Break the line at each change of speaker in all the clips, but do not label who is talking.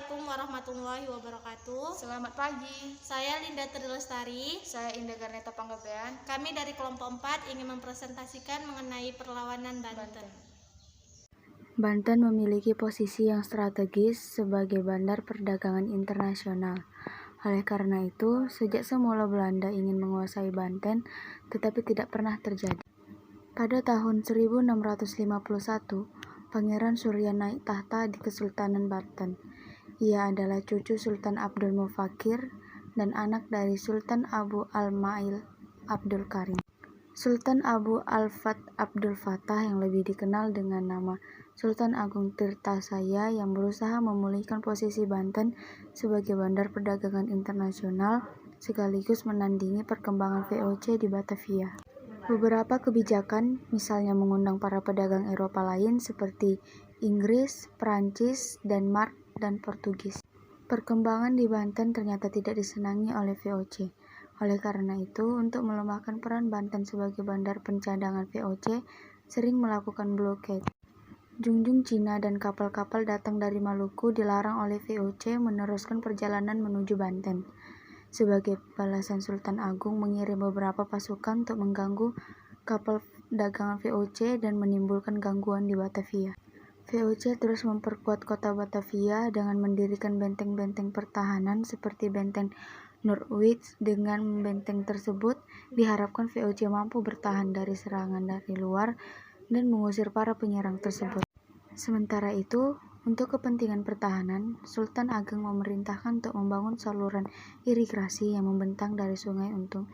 Assalamualaikum warahmatullahi wabarakatuh.
Selamat pagi,
Saya Linda Trilestari.
saya Indah Garneta Panggabean,
Kami dari kelompok 4 ingin mempresentasikan mengenai perlawanan Banten.
Banten.
Banten memiliki posisi yang strategis sebagai bandar perdagangan internasional. Oleh karena itu, sejak semula Belanda ingin menguasai Banten, tetapi tidak pernah terjadi. Pada tahun 1651, Pangeran Surya naik tahta di Kesultanan Banten. Ia adalah cucu Sultan Abdul Mufakir dan anak dari Sultan Abu al-Ma'il Abdul Karim. Sultan Abu al-Fath Abdul Fattah yang lebih dikenal dengan nama Sultan Agung Tirtasaya yang berusaha memulihkan posisi Banten sebagai bandar perdagangan internasional sekaligus menandingi perkembangan VOC di Batavia. Beberapa kebijakan, misalnya mengundang para pedagang Eropa lain seperti Inggris, Prancis, Denmark, dan Portugis. Perkembangan di Banten ternyata tidak disenangi oleh VOC. Oleh karena itu, untuk melemahkan peran Banten sebagai bandar pencadangan VOC, sering melakukan blockade. Junjung Cina dan kapal-kapal datang dari Maluku dilarang oleh VOC meneruskan perjalanan menuju Banten. Sebagai balasan, Sultan Agung mengirim beberapa pasukan untuk mengganggu kapal dagangan VOC dan menimbulkan gangguan di Batavia. VOC terus memperkuat kota Batavia dengan mendirikan benteng-benteng pertahanan seperti benteng Norwich. Dengan benteng tersebut, diharapkan VOC mampu bertahan dari serangan dari luar dan mengusir para penyerang tersebut. Sementara itu, untuk kepentingan pertahanan, Sultan Ageng memerintahkan untuk membangun saluran irigasi yang membentang dari Sungai Untung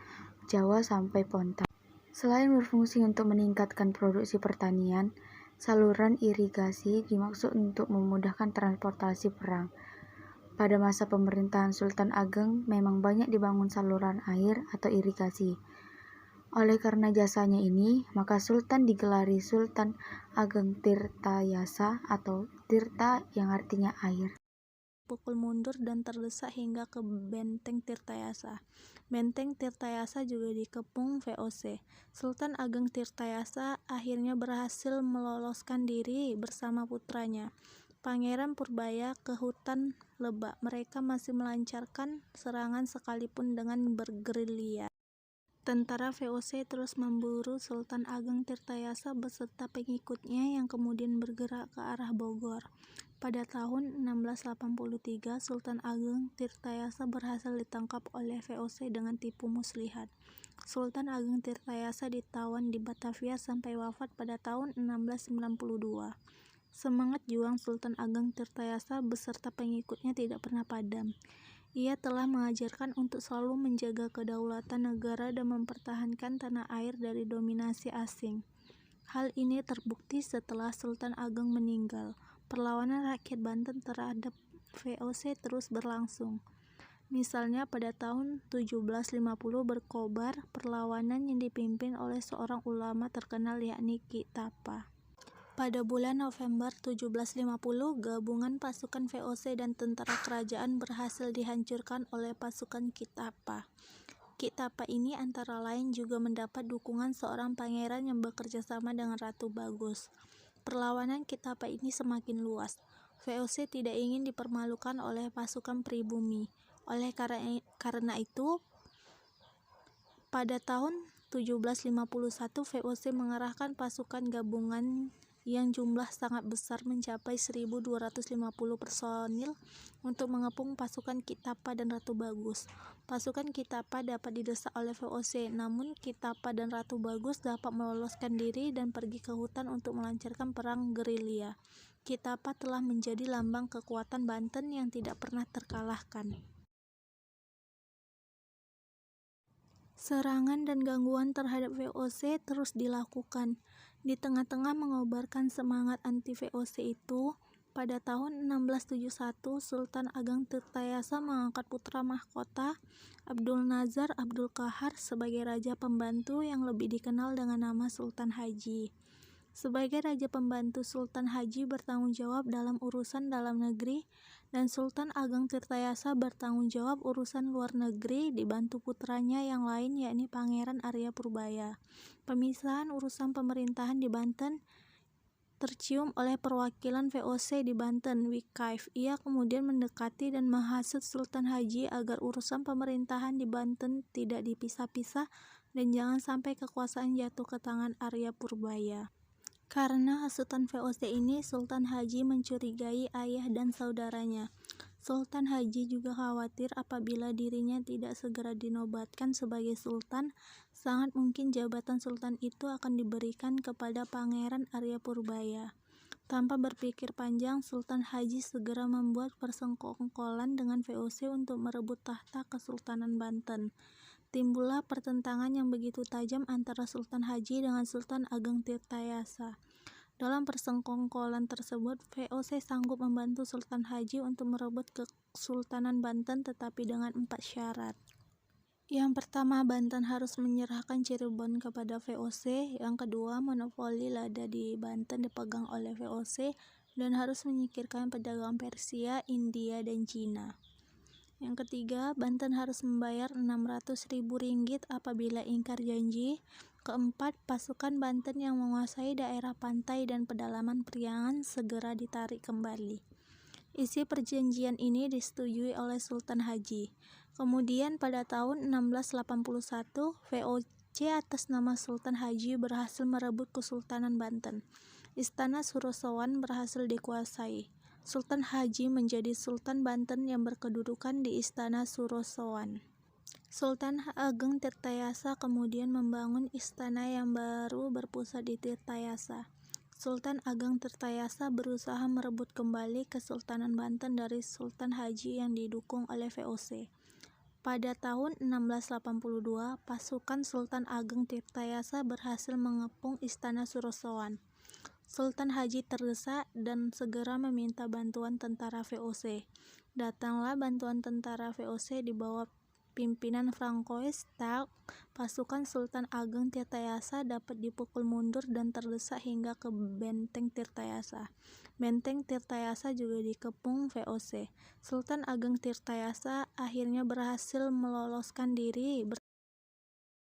Jawa sampai Pontang. Selain berfungsi untuk meningkatkan produksi pertanian, saluran irigasi dimaksud untuk memudahkan transportasi perang. Pada masa pemerintahan Sultan Ageng, memang banyak dibangun saluran air atau irigasi. Oleh karena jasanya ini, maka Sultan digelari Sultan Ageng Tirtayasa atau Tirta yang artinya air.
Pukul mundur dan terdesak hingga ke Benteng Tirtayasa. Benteng Tirtayasa juga dikepung VOC. Sultan Ageng Tirtayasa akhirnya berhasil meloloskan diri bersama putranya, Pangeran Purbaya, ke hutan Lebak. Mereka masih melancarkan serangan sekalipun dengan bergerilya. Tentara VOC terus memburu Sultan Ageng Tirtayasa beserta pengikutnya yang kemudian bergerak ke arah Bogor. Pada tahun 1683, Sultan Ageng Tirtayasa berhasil ditangkap oleh VOC dengan tipu muslihat. Sultan Ageng Tirtayasa ditawan di Batavia sampai wafat pada tahun 1692. Semangat juang Sultan Ageng Tirtayasa beserta pengikutnya tidak pernah padam. Ia telah mengajarkan untuk selalu menjaga kedaulatan negara dan mempertahankan tanah air dari dominasi asing. Hal ini terbukti setelah Sultan Ageng meninggal. Perlawanan rakyat Banten terhadap VOC terus berlangsung. Misalnya pada tahun 1750 berkobar perlawanan yang dipimpin oleh seorang ulama terkenal yakni Ki Tapa. Pada bulan November 1750, gabungan pasukan VOC dan tentara kerajaan berhasil dihancurkan oleh pasukan Ki Tapa. Ki Tapa ini antara lain juga mendapat dukungan seorang pangeran yang bekerja sama dengan Ratu Bagus. Perlawanan Ki Tapa ini semakin luas. VOC tidak ingin dipermalukan oleh pasukan pribumi. Oleh karena itu, pada tahun 1751 VOC mengerahkan pasukan gabungan yang jumlah sangat besar mencapai 1.250 personil untuk mengepung pasukan Ki Tapa dan Ratu Bagus. Pasukan Ki Tapa dapat didesak oleh VOC, namun Ki Tapa dan Ratu Bagus dapat meloloskan diri dan pergi ke hutan untuk melancarkan perang gerilya. Ki Tapa telah menjadi lambang kekuatan Banten yang tidak pernah terkalahkan. Serangan dan gangguan terhadap VOC terus dilakukan. Di tengah-tengah mengobarkan semangat anti-VOC itu, pada tahun 1671 Sultan Ageng Tirtayasa mengangkat putra mahkota Abdul Nazar Abdul Qahar sebagai raja pembantu yang lebih dikenal dengan nama Sultan Haji. Sebagai raja pembantu, Sultan Haji bertanggung jawab dalam urusan dalam negeri dan Sultan Ageng Tirtayasa bertanggung jawab urusan luar negeri dibantu putranya yang lain yakni Pangeran Arya Purbaya. Pemisahan urusan pemerintahan di Banten tercium oleh perwakilan VOC di Banten, Wikaif. Ia kemudian mendekati dan menghasut Sultan Haji agar urusan pemerintahan di Banten tidak dipisah-pisah dan jangan sampai kekuasaan jatuh ke tangan Arya Purbaya. Karena hasutan VOC ini, Sultan Haji mencurigai ayah dan saudaranya. Sultan Haji juga khawatir apabila dirinya tidak segera dinobatkan sebagai sultan, sangat mungkin jabatan sultan itu akan diberikan kepada Pangeran Arya Purbaya. Tanpa berpikir panjang, Sultan Haji segera membuat persekongkolan dengan VOC untuk merebut tahta Kesultanan Banten. Timbullah pertentangan yang begitu tajam antara Sultan Haji dengan Sultan Ageng Tirtayasa. Dalam persekongkolan tersebut, VOC sanggup membantu Sultan Haji untuk merebut Kesultanan Banten tetapi dengan 4 syarat. Yang pertama, Banten harus menyerahkan Cirebon kepada VOC. Yang kedua, monopoli lada di Banten dipegang oleh VOC dan harus menyingkirkan pedagang Persia, India, dan Cina. Yang ketiga, Banten harus membayar 600.000 ringgit apabila ingkar janji. Keempat, pasukan Banten yang menguasai daerah pantai dan pedalaman Priangan segera ditarik kembali. Isi perjanjian ini disetujui oleh Sultan Haji. Kemudian pada tahun 1681, VOC atas nama Sultan Haji berhasil merebut Kesultanan Banten. Istana Surosowan berhasil dikuasai. Sultan Haji menjadi Sultan Banten yang berkedudukan di Istana Surosowan. Sultan Ageng Tirtayasa kemudian membangun istana yang baru berpusat di Tirtayasa. Sultan Ageng Tirtayasa berusaha merebut kembali Kesultanan Banten dari Sultan Haji yang didukung oleh VOC. Pada tahun 1682, pasukan Sultan Ageng Tirtayasa berhasil mengepung Istana Surosowan. Sultan Haji terdesak dan segera meminta bantuan tentara VOC. Datanglah bantuan tentara VOC di bawah pimpinan Francois Stark. Pasukan Sultan Ageng Tirtayasa dapat dipukul mundur dan terdesak hingga ke Benteng Tirtayasa. Benteng Tirtayasa juga dikepung VOC. Sultan Ageng Tirtayasa akhirnya berhasil meloloskan diri